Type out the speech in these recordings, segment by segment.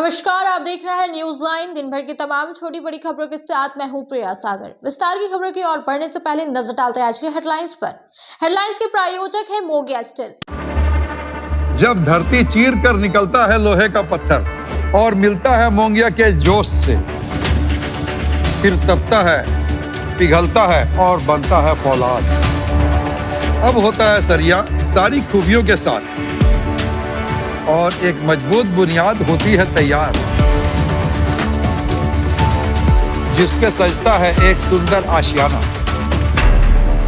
नमस्कार, आप देख रहे हैं न्यूज लाइन। दिन भर की तमाम छोटी बड़ी खबरों के साथ मैं हूं प्रिया सागर। विस्तार की खबरों की ओर बढ़ने से पहले नजर डालते हैं आज की हेडलाइंस पर। हेडलाइंस के प्रायोजक है मोंगिया स्टील। जब धरती चीर कर निकलता है लोहे का पत्थर और मिलता है मोंगिया के जोश से, फिर तपता है, पिघलता है और बनता है फौलाद। अब होता है सरिया सारी खूबियों के साथ और एक मजबूत बुनियाद होती है तैयार, जिस पे सजता है एक सुंदर आशियाना।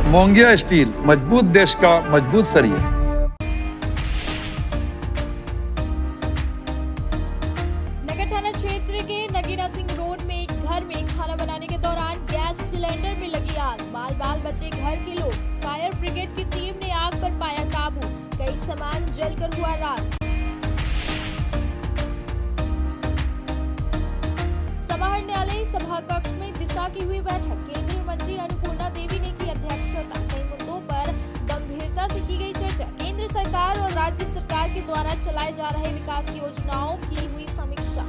मोंगिया स्टील, मजबूत देश का मजबूत सरिया। नगर थाना क्षेत्र के नगीना सिंह रोड में एक घर में खाना बनाने के दौरान गैस सिलेंडर में लगी आग। बाल बाल बचे घर के लोग। फायर ब्रिगेड की टीम ने आग पर पाया काबू। कई सामान जलकर हुआ राख। समाहर न्यायालय सभा कक्ष में दिशा की हुई बैठक। केंद्रीय मंत्री अन्नपूर्णा देवी ने की अध्यक्षता। कई मुद्दों पर गंभीरता से की गई चर्चा। केंद्र सरकार और राज्य सरकार के द्वारा चलाए जा रहे विकास योजनाओं की हुई समीक्षा।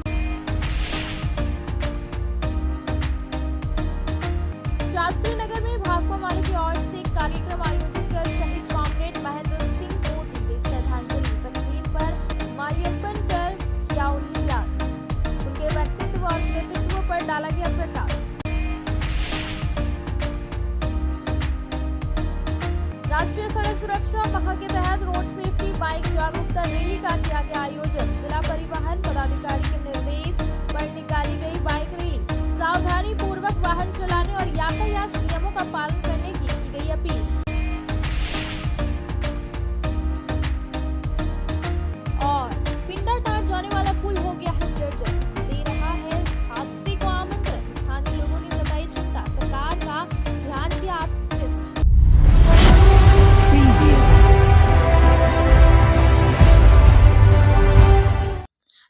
शास्त्री नगर में भाकपा माले की ओर से कार्यक्रम आयोजित कर शहीद कॉमरेड महेंद्र सिंह को दी गई श्रद्धांजलि। तस्वीर पर माल्यार्पण कर किया उन्हें याद। उनके व्यक्तित्व और कृतित्व पर डाला गया प्रकाश। राष्ट्रीय सड़क सुरक्षा माह के तहत रोड सेफ्टी बाइक जागरूकता रैली का किया गया आयोजन। जिला परिवहन पदाधिकारी के निर्देश पर निकाली गई बाइक रैली। सावधानी पूर्वक वाहन चलाने और यातायात नियमों का पालन करने की गई अपील। और पिंडा टार जाने वाला पुल हो गया है जर्जर। दे रहा है हादसे को आमंत्रण। स्थानीय लोगों ने जताई चिंता। सरकार का ध्यान दिया आकृष्ट।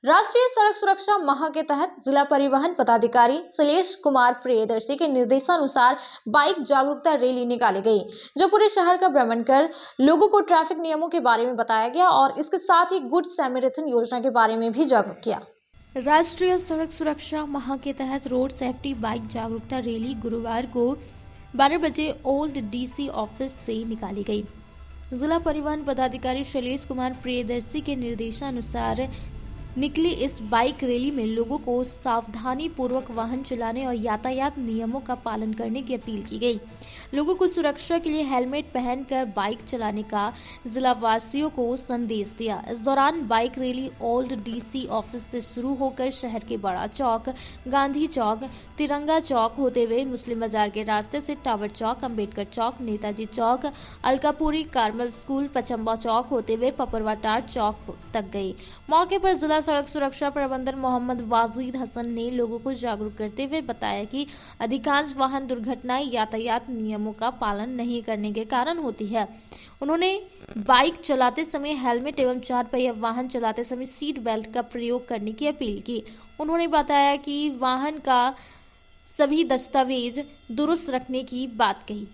राष्ट्रीय सड़क सुरक्षा माह के तहत जिला परिवहन पदाधिकारी शैलेश कुमार प्रियदर्शी के निर्देशानुसार बाइक जागरूकता रैली निकाली गई, जो पूरे शहर का भ्रमण कर लोगों को ट्रैफिक नियमों के बारे में बताया गया और इसके साथ ही गुड सैमरिथन योजना के बारे में भी जागरूक किया। राष्ट्रीय सड़क सुरक्षा माह के तहत रोड सेफ्टी बाइक जागरूकता रैली गुरुवार को 12 बजे ओल्ड डीसी ऑफिस से निकाली गई। जिला परिवहन पदाधिकारी शैलेश कुमार प्रियदर्शी के निर्देशानुसार निकली इस बाइक रैली में लोगों को सावधानी पूर्वक वाहन चलाने और यातायात नियमों का पालन करने की अपील की गई। लोगों को सुरक्षा के लिए हेलमेट पहनकर बाइक चलाने का जिला वासियों को संदेश दिया। इस दौरान bike rally old DC office से शुरू होकर शहर के बड़ा चौक, गांधी चौक, तिरंगा चौक होते हुए मुस्लिम बाजार के रास्ते से टावर चौक, अम्बेडकर चौक, नेताजी चौक, अलकापुरी कार्मल स्कूल, पचम्बा चौक होते हुए पपरवाटार चौक तक गई। मौके पर जिला सड़क सुरक्षा प्रबंधन मोहम्मद वाजिद हसन ने लोगों को जागरूक करते हुए बताया कि अधिकांश वाहन दुर्घटनाएं यातायात नियमों का पालन नहीं करने के कारण होती है। उन्होंने बाइक चलाते समय हेलमेट एवं 4 पहिया वाहन चलाते समय सीट बेल्ट का प्रयोग करने की अपील की। उन्होंने बताया कि वाहन का सभी दस्तावेज दुरुस्त रखने की बात कही।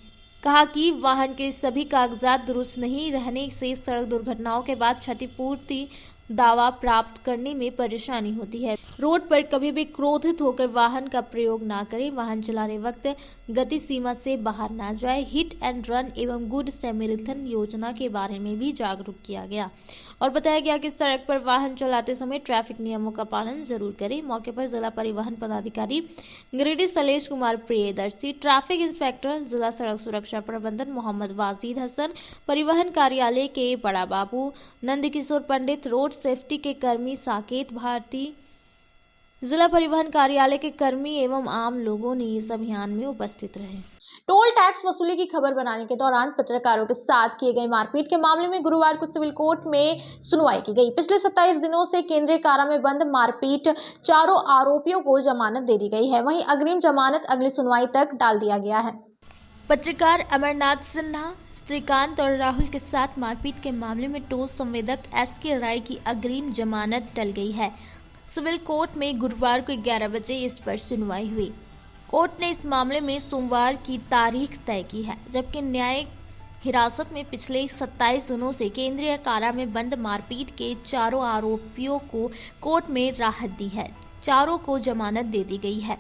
कहा कि वाहन के सभी कागजात दुरुस्त नहीं रहने से सड़क दुर्घटनाओं के बाद क्षतिपूर्ति दावा प्राप्त करने में परेशानी होती है। रोड पर कभी भी क्रोधित होकर वाहन का प्रयोग ना करें। वाहन चलाने वक्त गति सीमा से बाहर ना जाए। हिट एंड रन एवं गुड सैमरिथन योजना के बारे में भी जागरूक किया गया और बताया गया कि सड़क पर वाहन चलाते समय ट्रैफिक नियमों का पालन जरूर करें। मौके पर जिला परिवहन पदाधिकारी गिरिडीह शैलेश कुमार प्रियदर्शी, ट्रैफिक इंस्पेक्टर जिला सड़क सुरक्षा प्रबंधन मोहम्मद वाजिद हसन, परिवहन कार्यालय के बड़ा बाबू, नंदकिशोर पंडित, रोड सेफ्टी के कर्मी साकेत भारती, जिला परिवहन कार्यालय के कर्मी एवं आम लोगों ने इस अभियान में उपस्थित रहे। टोल टैक्स वसूली की खबर बनाने के दौरान पत्रकारों के साथ किए गए मारपीट के मामले में गुरुवार को सिविल कोर्ट में सुनवाई की गई। पिछले 27 दिनों से केंद्रीय कारा में बंद मारपीट चारों आरोपियों को जमानत दे दी गई है। वहीं अग्रिम जमानत अगली सुनवाई तक डाल दिया गया है। पत्रकार अमरनाथ सिन्हा, श्रीकांत और राहुल के साथ मारपीट के मामले में टोल संवेदक एसके राय की अग्रिम जमानत टल गई है। सिविल कोर्ट में गुरुवार को 11 बजे इस पर सुनवाई हुई। कोर्ट ने इस मामले में सोमवार की तारीख तय की है, जबकि न्यायिक हिरासत में पिछले 27 दिनों से केंद्रीय कारा में बंद मारपीट के चारों आरोपियों को कोर्ट में राहत दी है। चारों को जमानत दे दी गई है।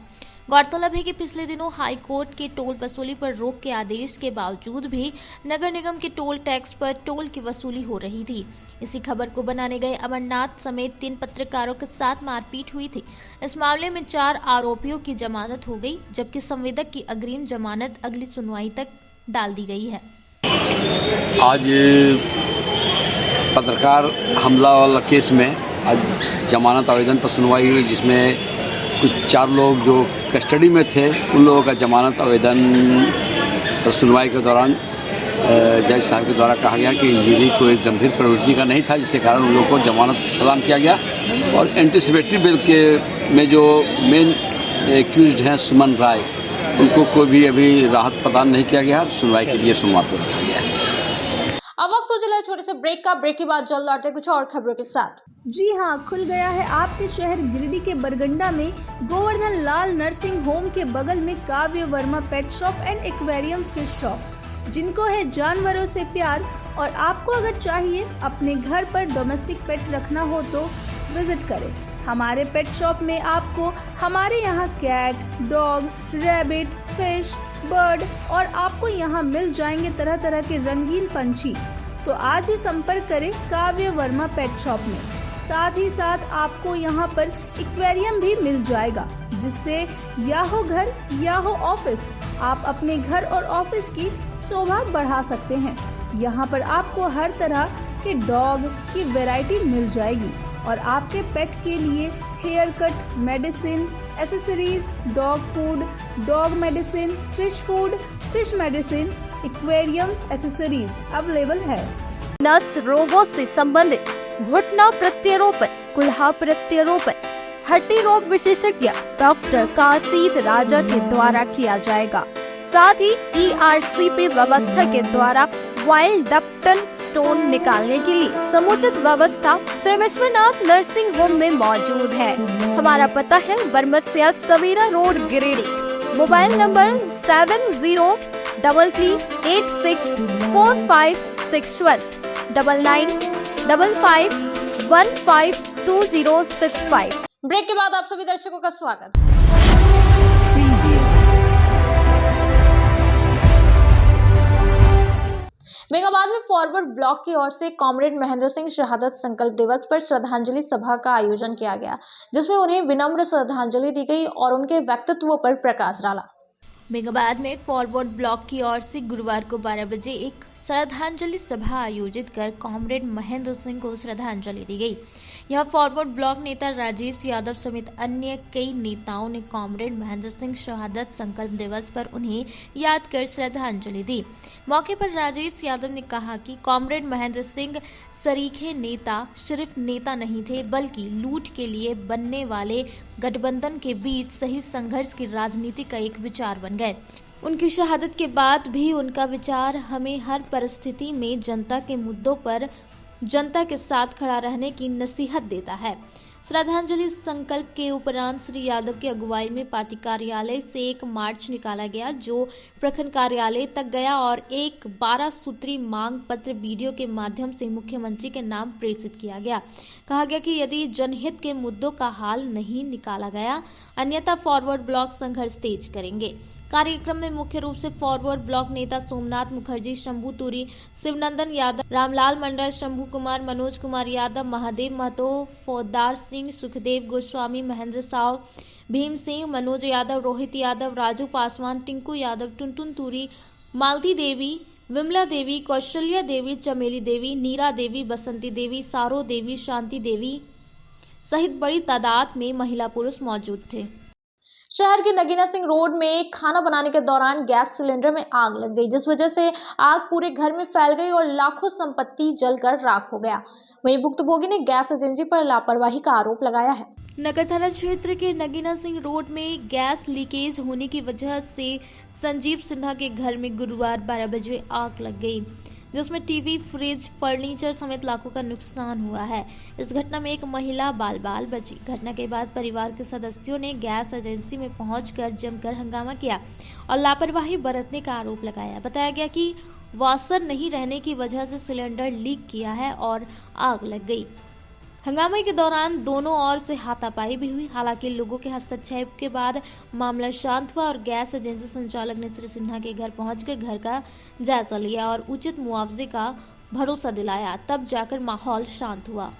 गौरतलब है कि पिछले दिनों हाई कोर्ट के टोल वसूली पर रोक के आदेश के बावजूद भी नगर निगम के टोल टैक्स पर टोल की वसूली हो रही थी। इसी खबर को बनाने गए अमरनाथ समेत 3 पत्रकारों के साथ मारपीट हुई थी। इस मामले में 4 आरोपियों की जमानत हो गई, जबकि संवेदक की अग्रिम जमानत अगली सुनवाई तक डाल दी गई है। आज पत्रकार हमला वाला केस में आज जमानत आवेदन पर सुनवाई हुई, जिसमें कुछ 4 लोग जो कस्टडी में थे उन लोगों का जमानत आवेदन पर सुनवाई के दौरान जज साहब के द्वारा कहा गया कि इंजरी कोई गंभीर प्रवृत्ति का नहीं था, जिसके कारण उन लोगों को जमानत प्रदान किया गया। और एंटीसिपेटरी बिल के में जो मेन एक्यूज्ड हैं सुमन राय, उनको कोई भी अभी राहत प्रदान नहीं किया गया। सुनवाई के लिए सोमवार को रखा गया है। अब वक्त हो चला छोटे से ब्रेक का। ब्रेक के बाद जल्द लौटते कुछ और खबरों के साथ। जी हां, खुल गया है आपके शहर गिरिडीह के बरगंडा में गोवर्धन लाल नर्सिंग होम के बगल में काव्य Verma pet shop and aquarium fish shop. जिनको है जानवरों से प्यार और आपको अगर चाहिए अपने घर पर डोमेस्टिक पेट रखना हो तो विजिट करें। हमारे पेट शॉप में आपको हमारे यहाँ cat, dog, rabbit, fish, bird और आपको यहाँ मिल जाएंगे तरह तरह के रंगीन पंछी। तो आज ही संपर्क करें काव्य वर्मा पेट शॉप में। साथ ही साथ आपको यहाँ पर एक्वेरियम भी मिल जाएगा, जिससे या हो घर या हो ऑफिस, आप अपने घर और ऑफिस की शोभा बढ़ा सकते हैं। यहाँ पर आपको हर तरह के डॉग की वैरायटी मिल जाएगी और आपके पेट के लिए hair cut, medicine, accessories, dog food, dog medicine, fish food, fish medicine, aquarium accessories available है। नस रोगों से संबंधित घुटना प्रत्यारोपण, कुल्हा प्रत्यारोपण, हड्डी रोग विशेषज्ञ डॉक्टर काशीद राजा के द्वारा किया जाएगा। साथ ही ERCP व्यवस्था के द्वारा वाइल्ड डक्टन स्टोन निकालने के लिए समुचित व्यवस्था श्री विश्वनाथ नर्सिंग होम में मौजूद है। हमारा पता है Baramasia Savera road Giridih. Mobile number 7033864561 9955152065। Break के बाद आप सभी दर्शकों का स्वागत। मेगाबाद में फॉरवर्ड ब्लॉक की ओर से कॉमरेड महेंद्र सिंह शहादत संकल्प दिवस पर श्रद्धांजलि सभा का आयोजन किया गया, जिसमें उन्हें विनम्र श्रद्धांजलि दी गई और उनके व्यक्तित्व पर प्रकाश डाला। मेगाबाद में फॉरवर्ड ब्लॉक की ओर से गुरुवार को 12 बजे एक श्रद्धांजलि सभा आयोजित कर कॉमरेड महेंद्र सिंह को श्रद्धांजलि दी गई। यहां फॉरवर्ड ब्लॉक नेता राजेश यादव समेत अन्य कई नेताओं ने कॉमरेड महेंद्र सिंह शहादत संकल्प दिवस पर उन्हें याद कर श्रद्धांजलि दी। मौके पर राजेश यादव ने कहा कि कॉमरेड महेंद्र सिंह सरीखे नेता सिर्फ नेता नहीं थे, बल्कि लूट के लिए बनने वाले गठबंधन के बीच सही संघर्ष की राजनीति का एक विचार बन गए। उनकी शहादत के बाद भी उनका विचार हमें हर परिस्थिति में जनता के मुद्दों पर जनता के साथ खड़ा रहने की नसीहत देता है। श्रद्धांजलि संकल्प के उपरांत श्री यादव की अगुवाई में पार्टी कार्यालय से एक मार्च निकाला गया, जो प्रखंड कार्यालय तक गया और एक 12 सूत्री मांग पत्र वीडियो के माध्यम से मुख्यमंत्री के नाम प्रेषित किया गया। कहा गया कि यदि जनहित के मुद्दों का हाल नहीं निकाला गया, अन्यथा फॉरवर्ड ब्लॉक संघर्ष तेज करेंगे। कार्यक्रम में मुख्य रूप से फॉरवर्ड ब्लॉक नेता सोमनाथ मुखर्जी, शंभू तुरी, शिवनंदन यादव, रामलाल मंडल, शंभू कुमार, मनोज कुमार यादव, महादेव महतो, फौजदार सिंह, सुखदेव गोस्वामी, महेंद्र साव, भीम सिंह, मनोज यादव, रोहित यादव, राजू पासवान, टिंकू यादव, टुनटुन तुरी, मालती देवी, विमला देवी, कौशल्या देवी, चमेली देवी, नीरा देवी, बसंती देवी, सारो देवी, शांति देवी सहित बड़ी तादाद में महिला पुरुष मौजूद थे। शहर के नगीना सिंह रोड में खाना बनाने के दौरान गैस सिलेंडर में आग लग गई, जिस वजह से आग पूरे घर में फैल गई और लाखों संपत्ति जलकर राख हो गया। वहीं भुक्तभोगी ने गैस एजेंसी पर लापरवाही का आरोप लगाया है। नगर थाना क्षेत्र के नगीना सिंह रोड में गैस लीकेज होने की वजह से संजीव सिन्हा के घर में गुरुवार 12 बजे आग लग गई, जिसमें टीवी, फ्रिज, फर्नीचर समेत लाखों का नुकसान हुआ है। इस घटना में एक महिला बाल बची। घटना के बाद परिवार के सदस्यों ने गैस एजेंसी में पहुंचकर जमकर हंगामा किया और लापरवाही बरतने का आरोप लगाया। बताया गया कि वाशर नहीं रहने की वजह से सिलेंडर लीक किया है और आग लग गई। हंगामे के दौरान दोनों ओर से हाथापाई भी हुई। हालांकि लोगों के हस्तक्षेप के बाद मामला शांत हुआ और गैस एजेंसी संचालक ने श्री सिन्हा के घर पहुंचकर घर का जायजा लिया और उचित मुआवजे का भरोसा दिलाया। तब जाकर माहौल शांत हुआ।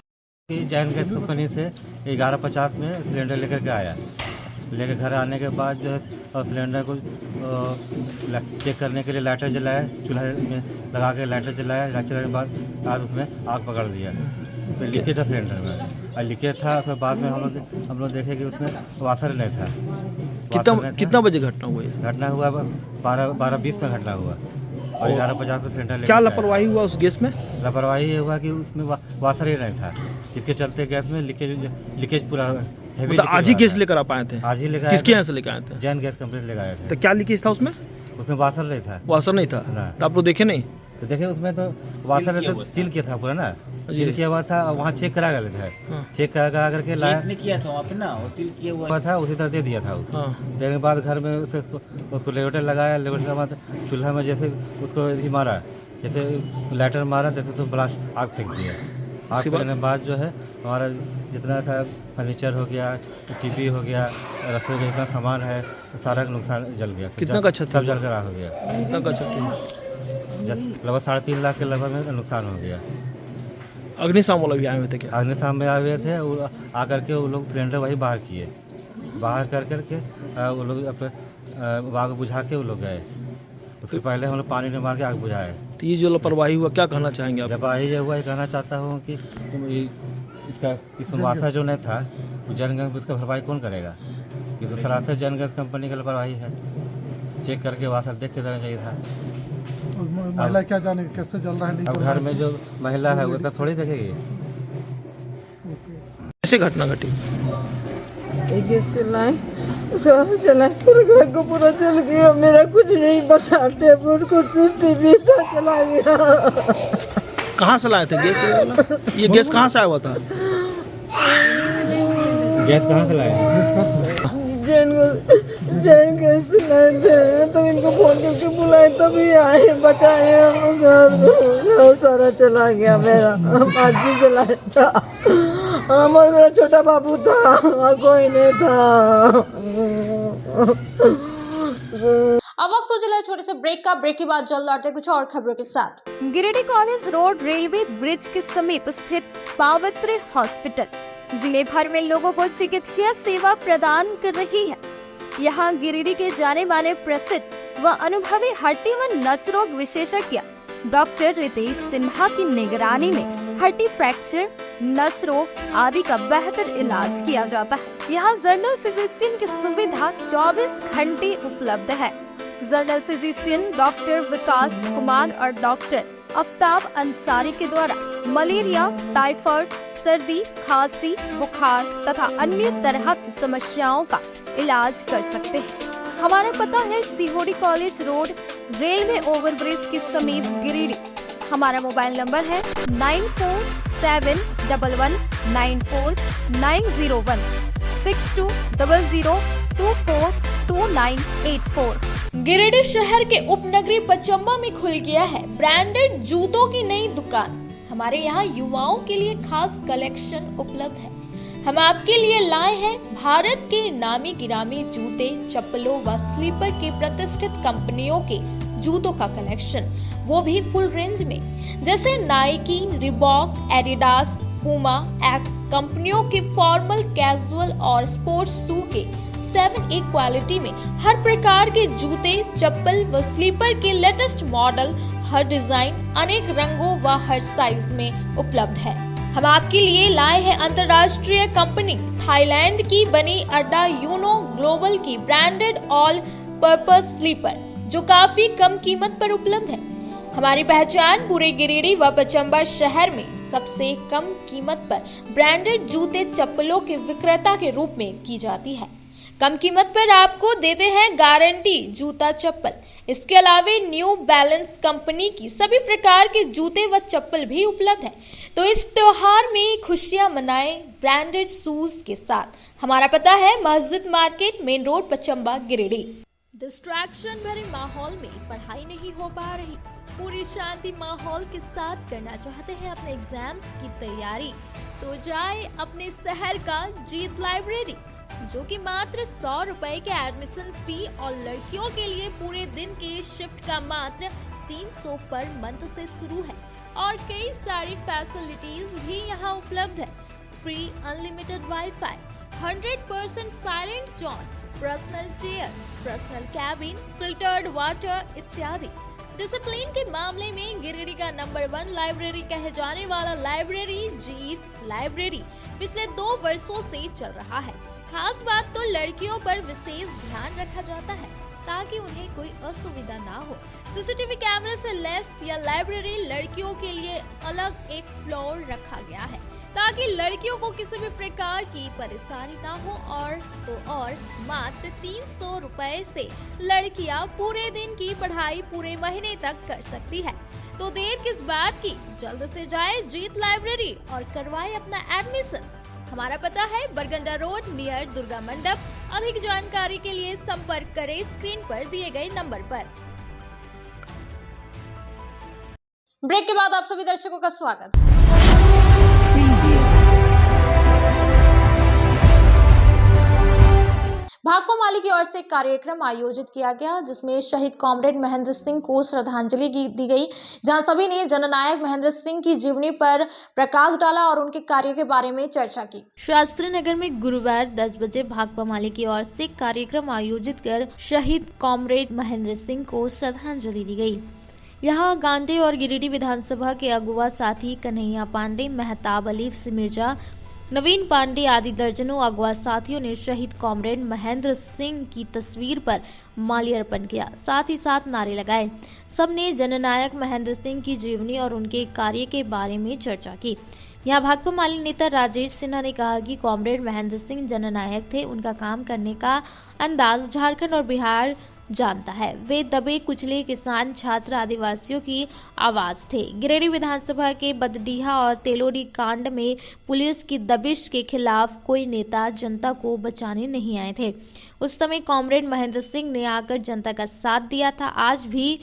जैन गैस कंपनी से 11:50 में सिलेंडर लेकर के आया। लेकर घर आने के बाद जो है सिलेंडर को चेक करने के लिए लाइटर जलाया, चूल्हे में लगा के लाइटर जलाया। लाइटर के बाद उसमें आग पकड़ दिया। उसमें लीकेज था सिलेंडर में, और लीकेज था। उसके बाद में हम लोग देखे कि उसमें वाशर नहीं था। कितना बजे घटना हुई? घटना हुआ 12:20 में घटना हुआ और 11:50 में सिलेंडर। क्या लापरवाही हुआ उस गैस में? लापरवाही ये हुआ कि उसमें वाशर ही नहीं था, जिसके चलते गैस में लीकेज पूरा मतलब आज ही गैस लेकर आप आए थे? आज ही लेकर। किसके यहाँ से लेकर आए थे? जैन गैस कंपनी से लेकर आए थे। तो क्या लीकेज था उसमें? उसमें वाशर नहीं था। वाशर नहीं था? तो आप लोग देखे नहीं? तो देखे उसमें तो वाशर तो सील किया था पूरा ना, सील किया हुआ था। वहाँ चेक करा गए थे, चेक करा करके लाया किया था वहाँ पे ना, वो सील किया हुआ था, उसी तरह दे दिया था। देने के बाद घर में उसको लेवटर लगाया। लेवटर के बाद चूल्हा में जैसे उसको मारा, जैसे लाइटर मारा, जैसे तो ब्लास्ट आग फेंक दिया। आग फेंकने के बाद जो है हमारा जितना था फर्नीचर हो गया, टीवी हो गया, रसोई का जितना सामान है सारा नुकसान जल गया। कितना का छत? सब जल कर हो गया। कितना का छत? लगभग 3.5 लाख के लगभग में नुकसान हो गया। अग्निशामक वाला भी आए हुए थे क्या? अग्निशामक में आए हुए थे। आकर के वो लोग सिलेंडर वही बाहर किए, बाहर कर करके वो लोग आग बुझा के वो लोग गए। उसके पहले हम लोग पानी में मार के आग बुझाए। तो ये जो लापरवाही हुआ, क्या कहना चाहेंगे आप? लापरवाही जो हुआ, ये कहना चाहता हूँ कि इसमें वाशर जो नहीं था, जैन गैस उसका भरपाई कौन करेगा? ये तो सरासर जैन गैस कंपनी का लापरवाही है। चेक करके वाशर देख के देना चाहिए था। महिला क्या जाने कैसे चल रहा है? अब घर में जो महिला है वो तो थोड़ी देखेगी। कैसे घटना घटी? गैस के लाइन सब चला, पूरे घर को पूरा जल गया। मेरा कुछ नहीं बचा, टेबल कुर्सी टीवी सब चला गया। कहाँ से लाए थे गैस? ये गैस कहाँ से आया हुआ था? गैस कहाँ से लाए? जैन गैस लाए थे, तो इनको फोन करके बुलाए तभी आए, बचाए। हम घर सारा चला गया। मेरा बाजी चलाया था, और मेरा छोटा बाबू था और कोई नहीं था। अब वक्त हो चला छोटे से ब्रेक का। ब्रेक के बाद जल्द लौटते कुछ और खबरों के साथ। Giridih college road railway bridge के समीप स्थित पावित्र हॉस्पिटल जिले भर में लोगों को चिकित्सा सेवा प्रदान कर रही है। यहाँ गिरिडीह के जाने माने प्रसिद्ध व अनुभवी हड्डी व नस रोग विशेषज्ञ डॉक्टर रितेश सिन्हा की निगरानी में हड्डी फ्रैक्चर, नस रोग आदि का बेहतर इलाज किया जाता है। यहाँ जनरल फिजिशियन की सुविधा 24 घंटे उपलब्ध है। जनरल फिजिशियन डॉक्टर विकास कुमार और डॉक्टर आफ्ताब अंसारी के द्वारा मलेरिया, टाइफाइड, सर्दी, खांसी, बुखार तथा अन्य तरह की समस्याओं का इलाज कर सकते हैं। हमारा पता है सीहोडी कॉलेज रोड रेलवे ओवरब्रिज के समीप गिरिडीह। हमारा मोबाइल नंबर है 9471194901 6200242984। गिरिडीह शहर के उपनगरी पचम्बा में खुल गया है ब्रांडेड जूतों की नई दुकान। हमारे यहाँ युवाओं के लिए खास कलेक्शन उपलब्ध है। हम आपके लिए लाए हैं भारत के नामी गिरामी जूते, चप्पलों व स्लीपर के प्रतिष्ठित कंपनियों के जूतों का कलेक्शन, वो भी फुल रेंज में, जैसे Nike, Reebok, Adidas, Puma, x कंपनियों के फॉर्मल, कैजुअल और स्पोर्ट्स शू के 7A क्वालिटी में हर प्रकार के जूते, चप्पल व स्लीपर के लेटेस्ट मॉडल, हर डिजाइन, अनेक रंगों व हर साइज में उपलब्ध है। हम आपके लिए लाए हैं अंतर्राष्ट्रीय कंपनी थाईलैंड की बनी अड्डा यूनो ग्लोबल की ब्रांडेड ऑल पर्पस स्लीपर, जो काफी कम कीमत पर उपलब्ध है। हमारी पहचान पूरे गिरिडीह व पचम्बा शहर में सबसे कम कीमत पर ब्रांडेड जूते, चप्पलों के विक्रेता के रूप में की जाती है। कम कीमत पर आपको देते हैं गारंटी जूता, चप्पल। इसके अलावे न्यू बैलेंस कंपनी की सभी प्रकार के जूते व चप्पल भी उपलब्ध है। तो इस त्योहार में खुशियां मनाएं ब्रांडेड शूज के साथ। हमारा पता है मस्जिद market, main road, Pachamba, Giridih. Distraction भरे माहौल में पढ़ाई नहीं हो पा रही, पूरी शांति माहौल के साथ करना चाहते हैं अपने एग्जाम्स की तैयारी, तो जाए अपने शहर का जीत लाइब्रेरी, जो कि मात्र 100 रुपए के एडमिशन फी और लड़कियों के लिए पूरे दिन के शिफ्ट का मात्र 300 पर मंथ से शुरू है और कई सारी फैसिलिटीज भी यहाँ उपलब्ध है। Free unlimited wifi, 100% silent zone, personal chair, personal cabin, filtered water इत्यादि। डिसिप्लिन के मामले में गिरिडीह का नंबर 1 लाइब्रेरी कहे जाने वाला लाइब्रेरी जीत लाइब्रेरी पिछले 2 वर्षों से चल रहा है। खास बात तो लड़कियों पर विशेष ध्यान रखा जाता है ताकि उन्हें कोई असुविधा ना हो। सीसीटीवी कैमरे से लैस यह लाइब्रेरी लड़कियों के लिए अलग एक फ्लोर रखा गया है ताकि लड़कियों को किसी भी प्रकार की परेशानी ना हो और मात्र 300 रुपए से लड़कियां पूरे दिन की पढ़ाई पूरे महीने तक कर सकती है। तो देर किस बात की, जल्द से जाए जीत लाइब्रेरी और करवाए अपना एडमिशन। हमारा पता है बरगंडा रोड नियर दुर्गा मंडप। अधिक जानकारी के लिए संपर्क करें स्क्रीन पर दिए गए नंबर पर। ब्रेक के बाद आप सभी दर्शकों का स्वागत। भाकपा माली की ओर से एक कार्यक्रम आयोजित किया गया जिसमें शहीद कॉमरेड महेंद्र सिंह को श्रद्धांजलि दी गई, जहां सभी ने जननायक महेंद्र सिंह की जीवनी पर प्रकाश डाला और उनके कार्यों के बारे में चर्चा की। शास्त्री नगर में गुरुवार 10 बजे भाकपा माली की ओर से कार्यक्रम आयोजित कर शहीद कॉमरेड महेंद्र सिंह को श्रद्धांजलि दी गई। यहाँ गांधी और गिरिडीह विधानसभा के अगुवा साथी कन्हैया पांडे, मेहताब अली मिर्जा, नवीन पांडे आदि दर्जनों अगवा साथियों ने शहीद कॉमरेड महेंद्र सिंह की तस्वीर पर माल्यार्पण किया, साथ ही साथ नारे लगाए। सबने जननायक महेंद्र सिंह की जीवनी और उनके कार्य के बारे में चर्चा की। यहाँ भाकपा माली नेता राजेश सिन्हा ने कहा कि कॉमरेड महेंद्र सिंह जननायक थे। उनका काम करने का अंदाज झारखंड और बिहार जानता है। वे दबे कुचले किसान, छात्र, आदिवासियों की आवाज थे। गिरिडीह विधानसभा के बदडीहा और तेलोडी कांड में पुलिस की दबिश के खिलाफ कोई नेता जनता को बचाने नहीं आए थे। उस समय कॉमरेड महेंद्र सिंह ने आकर जनता का साथ दिया था। आज भी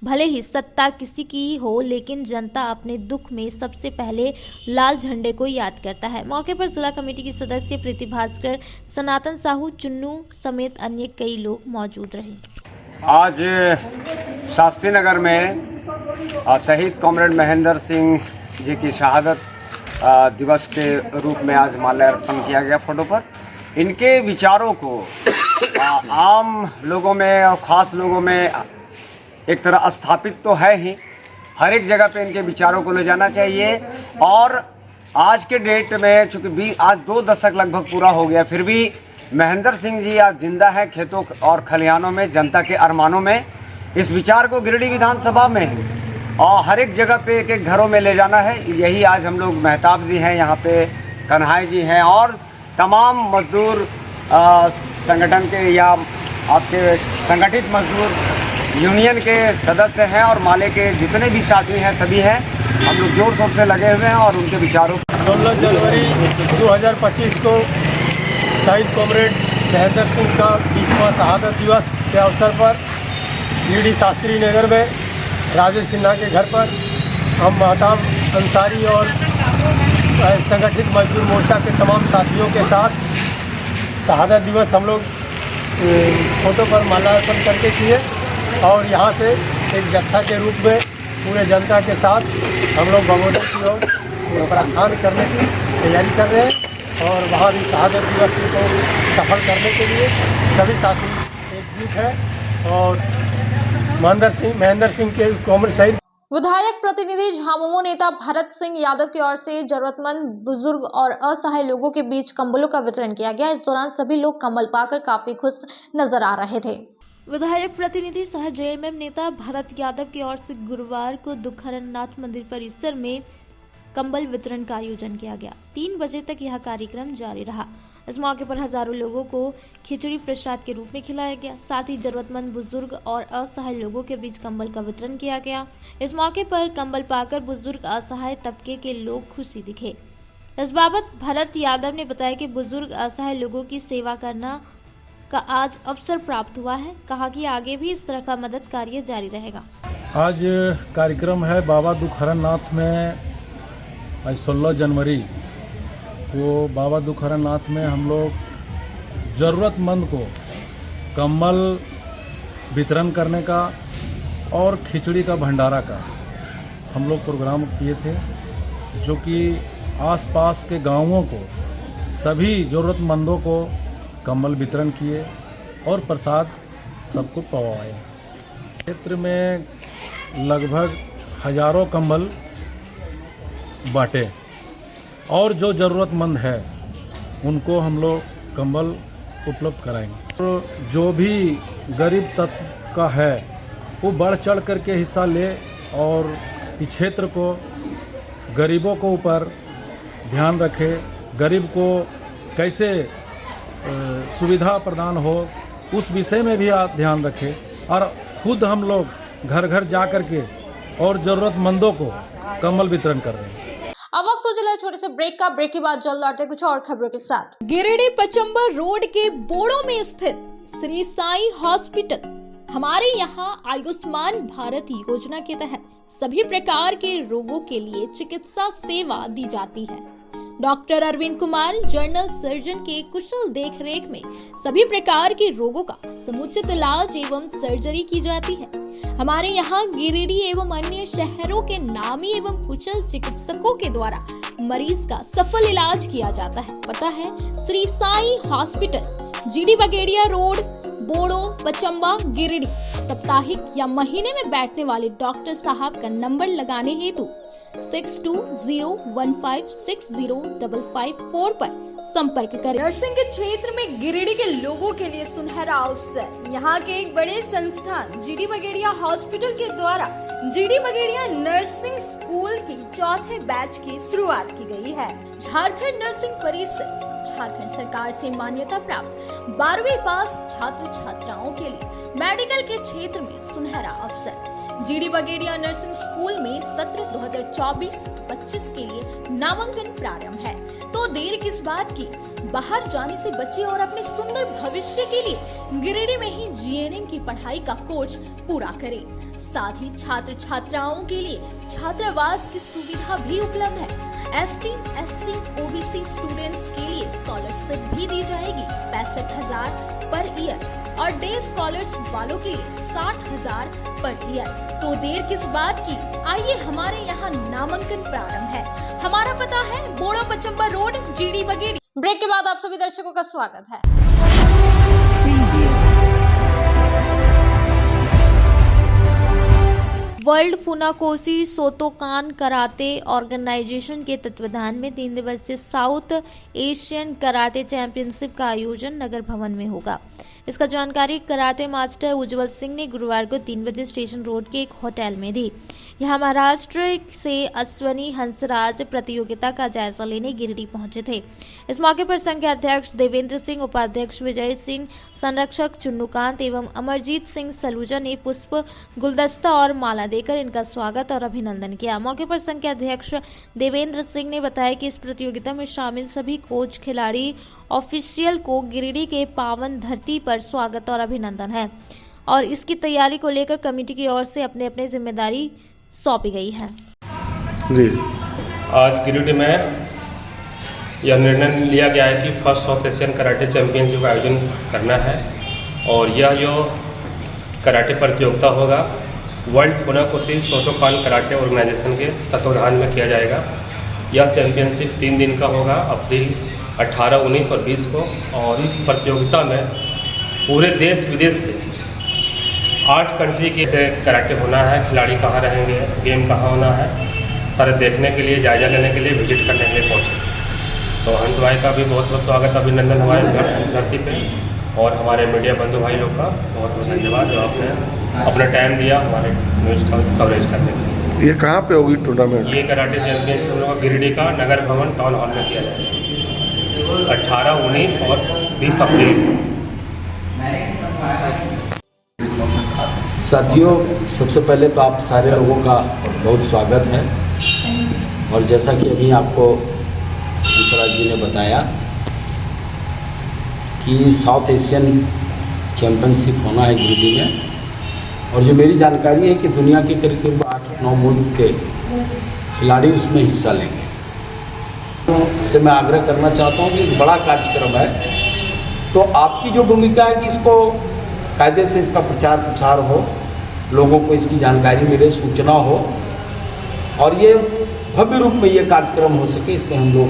भले ही सत्ता किसी की हो, लेकिन जनता अपने दुख में सबसे पहले लाल झंडे को याद करता है। मौके पर जिला कमेटी की सदस्य प्रीति भास्कर, सनातन साहू, चुन्नू समेत अन्य कई लोग मौजूद रहे। आज शास्त्री नगर में शहीद कॉमरेड महेंद्र सिंह जी की शहादत दिवस के रूप में आज माल्यार्पण किया गया फोटो पर। इनके विचारों को आम लोगों में और ख़ास लोगों में एक तरह स्थापित तो है ही, हर एक जगह पे इनके विचारों को ले जाना चाहिए। और आज के डेट में चूँकि आज 2 दशक लगभग पूरा हो गया, फिर भी महेंद्र सिंह जी आज जिंदा है खेतों और खलिहानों में, जनता के अरमानों में। इस विचार को गिरिडीह विधानसभा में और हर एक जगह पे एक घरों में ले जाना है। यही आज हम लोग, मेहताब जी हैं यहाँ पे, कन्हाई जी हैं और तमाम मजदूर संगठन के या आपके संगठित मजदूर यूनियन के सदस्य हैं और माले के जितने भी साथी हैं सभी हैं, हम लोग जोर शोर से लगे हुए हैं और उनके विचारों 16 जनवरी 2025 को शहीद कॉमरेड महेंद्र सिंह का 20वां शहादत दिवस के अवसर पर गिरिडीह शास्त्री नगर में राजेश सिन्हा के घर पर हम महताब अंसारी और संगठित मजदूर मोर्चा के तमाम साथियों के साथ शहादत दिवस हम लोग फोटो पर माल्यार्पण करके किए और यहाँ से एक जत्था के रूप में पूरे जनता के साथ हम लोग बगोदर की ओर प्रस्थान करने की तैयारी कर रहे हैं और वहाँ भी शहादत दिवस को सफल करने के लिए सभी साथी एकजुट हैं और महेंद्र सिंह के कॉमरेड शहीद विधायक प्रतिनिधि झामुमो नेता भरत सिंह यादव की ओर से जरूरतमंद बुजुर्ग और असहाय लोगों के बीच कंबलों का वितरण किया गया। इस दौरान सभी लोग कंबल पाकर काफी खुश नजर आ रहे थे। विधायक प्रतिनिधि सह जेएमएम नेता भरत यादव की ओर से गुरुवार को दुखहरण नाथ मंदिर परिसर में कंबल वितरण का आयोजन किया गया। 3 बजे तक यह कार्यक्रम जारी रहा। इस मौके पर हजारों लोगों को खिचड़ी प्रसाद के रूप में खिलाया गया। साथ ही जरूरतमंद बुजुर्ग और असहाय लोगों के बीच कंबल का वितरण किया गया। इस मौके पर कंबल पाकर बुजुर्ग असहाय तबके के लोग खुशी दिखे। इस बाबत भरत यादव ने बताया कि बुजुर्ग असहाय लोगों की सेवा करना का आज अवसर प्राप्त हुआ है। कहा कि आगे भी इस तरह का मदद कार्य जारी रहेगा। आज कार्यक्रम है बाबा दुखहरण नाथ में। आज 16 जनवरी को बाबा दुखहरण नाथ में हम लोग ज़रूरतमंद को कंबल वितरण करने का और खिचड़ी का भंडारा का हम लोग प्रोग्राम किए थे, जो कि आसपास के गांवों को सभी ज़रूरतमंदों को कंबल वितरण किए और प्रसाद सबको पहुँचाए। क्षेत्र में लगभग हजारों कंबल बांटे और जो ज़रूरतमंद है उनको हम लोग कंबल उपलब्ध कराएंगे। तो जो भी गरीब तबका का है वो बढ़ चढ़ करके हिस्सा ले और इस क्षेत्र को गरीबों को ऊपर ध्यान रखे, गरीब को कैसे सुविधा प्रदान हो उस विषय में भी आप ध्यान रखें और खुद हम लोग घर घर जा कर के और ज़रूरतमंदों को कंबल वितरण कर रहे हैं। अब वक्त हो चला छोटे से ब्रेक का। ब्रेक के बाद जल्द लौटते कुछ और खबरों के साथ। गिरिडीह पचंबा रोड के बोड़ो में स्थित श्री साई हॉस्पिटल। हमारे यहाँ आयुष्मान भारत योजना के तहत सभी प्रकार के रोगों के लिए चिकित्सा सेवा दी जाती है। Doctor Arvind Kumar general surgeon के कुशल देखरेख में सभी प्रकार के रोगों का समुचित इलाज एवं सर्जरी की जाती है। हमारे यहाँ गिरिडीह एवं अन्य शहरों के नामी एवं कुशल चिकित्सकों के द्वारा मरीज का सफल इलाज किया जाता है। पता है Shri Sai hospital, GD Bagedia road, Bodo, Pachamba, Giridih. साप्ताहिक या महीने में बैठने वाले डॉक्टर साहब का नंबर लगाने हेतु 6201560554 पर संपर्क करें। नर्सिंग के क्षेत्र में गिरिडीह के लोगों के लिए सुनहरा अवसर। यहाँ के एक बड़े संस्थान जीडी बगेड़िया हॉस्पिटल के द्वारा जीडी बगेड़िया नर्सिंग स्कूल की 4थे बैच की शुरुआत की गई है। झारखंड नर्सिंग परिषद झारखंड सरकार से मान्यता प्राप्त 12वीं पास छात्र छात्राओं के लिए मेडिकल के क्षेत्र में सुनहरा अवसर। जीडी बगेड़िया नर्सिंग स्कूल में सत्र 2024-25 के लिए नामांकन प्रारंभ है, तो देर किस बात की। बाहर जाने से बचे और अपने सुंदर भविष्य के लिए गिरिडीह में ही जीएनएम की पढ़ाई का कोर्स पूरा करें। साथ ही छात्र छात्राओं के लिए छात्रावास की सुविधा भी उपलब्ध है। एसटी, एससी, ओबीसी स्टूडेंट्स के लिए स्कॉलरशिप भी दी जाएगी 65,000 पर ईयर और डे स्कॉलर्स वालों के लिए 60,000 पर ईयर। तो देर किस बात की, आइए हमारे यहाँ नामांकन प्रारंभ है। हमारा पता है Bodo Pachamba road, GD Bagedia. Break के बाद आप सभी दर्शकों का स्वागत है। World Funakoshi Shotokan karate organisation के तत्वाधान में 3 दिवसीय साउथ एशियन कराटे चैंपियनशिप का आयोजन नगर भवन में होगा। इसका जानकारी कराटे मास्टर उज्जवल सिंह ने गुरुवार को 3 बजे स्टेशन रोड के एक होटल में दी। यहाँ महाराष्ट्र से अश्वनी हंसराज प्रतियोगिता का जायजा लेने गिरिडीह पहुंचे थे। इस मौके पर संघ के अध्यक्ष देवेंद्र सिंह, उपाध्यक्ष विजय सिंह, संरक्षक चुन्नूकांत एवं अमरजीत सिंह सलूजा ने पुष्प, गुलदस्ता और माला देकर इनका स्वागत और अभिनंदन किया। मौके पर संघ के अध्यक्ष देवेंद्र सिंह ने बताया कि इस प्रतियोगिता में शामिल सभी कोच, खिलाड़ी, ऑफिशियल को गिरिडीह के पावन धरती पर स्वागत और अभिनंदन है और इसकी तैयारी को लेकर कमेटी की ओर से अपने अपने जिम्मेदारी सौंपी गई है। जी, आज गिरिडीह में यह निर्णय लिया गया है कि first south Asian karate championship का आयोजन करना है और यह जो कराटे प्रतियोगिता होगा world Funakoshi Shotokan karate organisation के तत्वाधान में किया जाएगा। यह चैंपियनशिप 3 दिन का होगा, अप्रैल 18, 19 और 20 को। और इस प्रतियोगिता में पूरे देश विदेश से 8 कंट्री के से कराटे होना है। खिलाड़ी कहाँ रहेंगे, गेम कहाँ होना है, सारे देखने के लिए, जायजा लेने के लिए, विजिट करने के लिए पहुँचे। तो हंस भाई का भी बहुत बहुत स्वागत, अभिनंदन हमारे धरती पे और हमारे मीडिया बंधु भाई लोग का बहुत बहुत धन्यवाद जो आपने अपना टाइम दिया हमारे न्यूज़ का कवरेज करने के लिए। ये कहाँ पे होगी टूर्नामेंट? ये कराटे चैंपियनशिप होगा गिरिडीह का नगर भवन टाउन हॉल में किया जाएगा 18, 19 और 20 अप्रैल। साथियों, सबसे पहले तो आप सारे लोगों का बहुत स्वागत है और जैसा कि अभी आपको हंसराज जी ने बताया कि साउथ एशियन चैम्पियनशिप होना है गिरिडीह में। और जो मेरी जानकारी है कि दुनिया के करीब करीब 8-9 मुल्क के खिलाड़ी उसमें हिस्सा लेंगे। तो इससे मैं आग्रह करना चाहता हूँ कि एक बड़ा कार्यक्रम है, तो आपकी जो भूमिका है कि इसको कायदे से इसका प्रचार प्रसार हो, लोगों को इसकी जानकारी मिले, सूचना हो और ये भव्य रूप में ये कार्यक्रम हो सके, इसमें हम लोग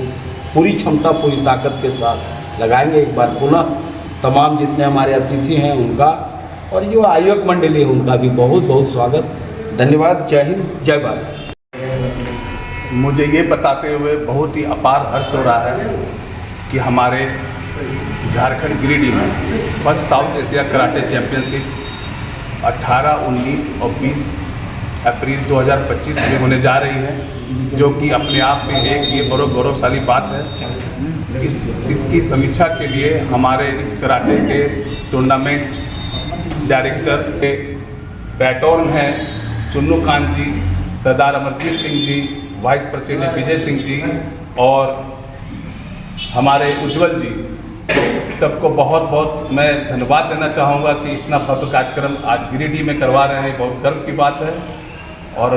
पूरी क्षमता पूरी ताकत के साथ लगाएंगे। एक बार पुनः तमाम जितने हमारे अतिथि हैं उनका और जो आयोजक मंडली है उनका भी बहुत बहुत स्वागत, धन्यवाद। जय हिंद, जय भारत। मुझे ये बताते हुए बहुत ही अपार हर्ष हो रहा है कि हमारे झारखंड गिरिडीह में first south Asia karate championship 18, 19 और 20 अप्रैल 2025 में होने जा रही है, जो कि अपने आप में एक ये गौरवशाली बात है। इसकी समीक्षा के लिए हमारे इस कराटे के टूर्नामेंट डायरेक्टर के बैटॉन हैं चुन्नू कांत जी, सरदार अमरजीत सिंह जी, वाइस प्रेसिडेंट विजय सिंह जी और हमारे उज्जवल जी, सबको बहुत बहुत मैं धन्यवाद देना चाहूँगा कि इतना भव्य कार्यक्रम आज गिरिडीह में करवा रहे हैं। बहुत गर्व की बात है और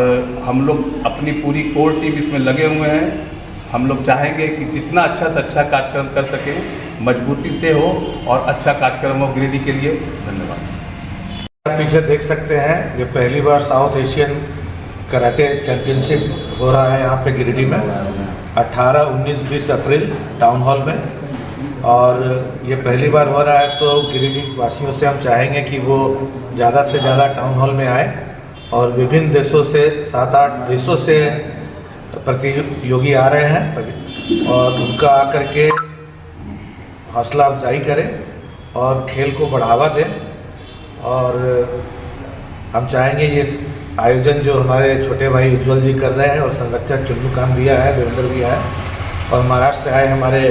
हम लोग अपनी पूरी कोर टीम इसमें लगे हुए हैं। हम लोग चाहेंगे कि जितना अच्छा से अच्छा कार्यक्रम कर सकें, मजबूती से हो और अच्छा कार्यक्रम हो गिरिडीह के लिए। धन्यवाद। पीछे देख सकते हैं ये पहली बार साउथ एशियन कराटे चैंपियनशिप हो रहा है यहाँ पे गिरिडीह में 18, 19, 20 अप्रैल टाउन हॉल में, और ये पहली बार हो रहा है तो गिरिडीह वासियों से हम चाहेंगे कि वो ज़्यादा से ज़्यादा टाउन हॉल में आए और विभिन्न देशों से 7-8 देशों से प्रतियोगी आ रहे हैं और उनका आकर के हौसला अफजाई करें और खेल को बढ़ावा दें। और हम चाहेंगे ये आयोजन जो हमारे छोटे भाई उज्जवल जी कर रहे हैं और संरक्षक चुन्नू कांत भैया है, देवेंद्र भैया है और महाराष्ट्र से आए हमारे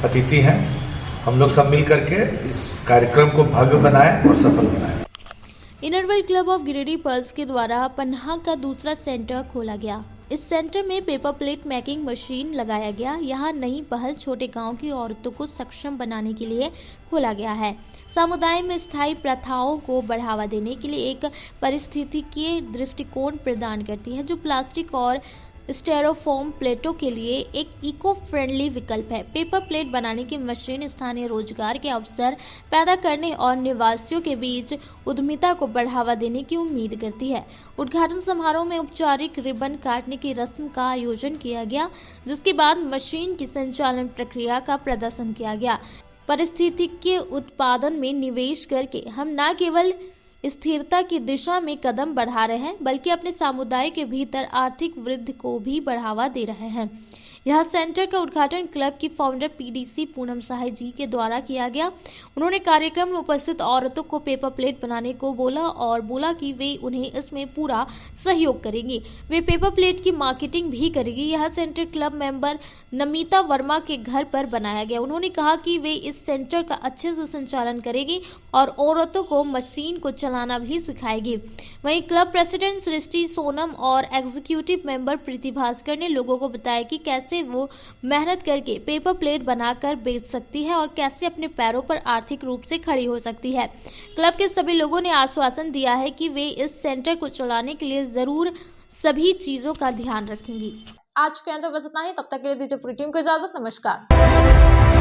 अतिथि हैं, हम लोग सब मिल करके इस कार्यक्रम को भव्य बनाएं और सफल बनाएं। इनरवेल क्लब ऑफ गिरिडीह पर्ल्स के द्वारा पन्ना का दूसरा सेंटर खोला गया। इस सेंटर में पेपर प्लेट मेकिंग मशीन लगाया गया। यहाँ नई पहल छोटे गांव की औरतों को सक्षम बनाने के लिए खोला गया है। समुदाय में स्थायी प्रथाओं को बढ़ावा देने के लिए एक पारिस्थितिकीय दृष्टिकोण प्रदान करती है, जो प्लास्टिक और स्टेरोफोम प्लेटों के लिए एक इको फ्रेंडली विकल्प है। पेपर प्लेट बनाने की मशीन स्थानीय रोजगार के अवसर पैदा करने और निवासियों के बीच उद्यमिता को बढ़ावा देने की उम्मीद करती है। उद्घाटन समारोह में औपचारिक रिबन काटने की रस्म का आयोजन किया गया, जिसके बाद मशीन की संचालन प्रक्रिया का प्रदर्शन किया गया। पारिस्थितिकीय उत्पादन में निवेश करके हम न केवल स्थिरता की दिशा में कदम बढ़ा रहे हैं, बल्कि अपने समुदाय के भीतर आर्थिक वृद्धि को भी बढ़ावा दे रहे हैं। यह सेंटर का उद्घाटन क्लब की फाउंडर पीडीसी पूनम साहे जी के द्वारा किया गया। उन्होंने कार्यक्रम में उपस्थित औरतों को पेपर प्लेट बनाने को बोला कि वे उन्हें इसमें पूरा सहयोग करेंगी। वे पेपर प्लेट की मार्केटिंग भी करेंगी। यह centre club member Namita Verma के घर पर बनाया गया। उन्होंने कहा कि वे इस सेंटर का अच्छे से संचालन करेगी और औरतों को मशीन को चलाना भी सिखाएगी। वहीं क्लब प्रेसिडेंट सृष्टि सोनम और एग्जीक्यूटिव मेंबर प्रीति भास्कर ने लोगों को बताया कि कैसे वो मेहनत करके पेपर प्लेट बनाकर बेच सकती है और कैसे अपने पैरों पर आर्थिक रूप से खड़ी हो सकती है। क्लब के सभी लोगों ने आश्वासन दिया है कि वे इस सेंटर को चलाने के लिए जरूर सभी चीजों का ध्यान रखेंगी। आज के अंत में बस इतना ही। तब तक के लिए दीजिए पूरी टीम को इजाजत। नमस्कार।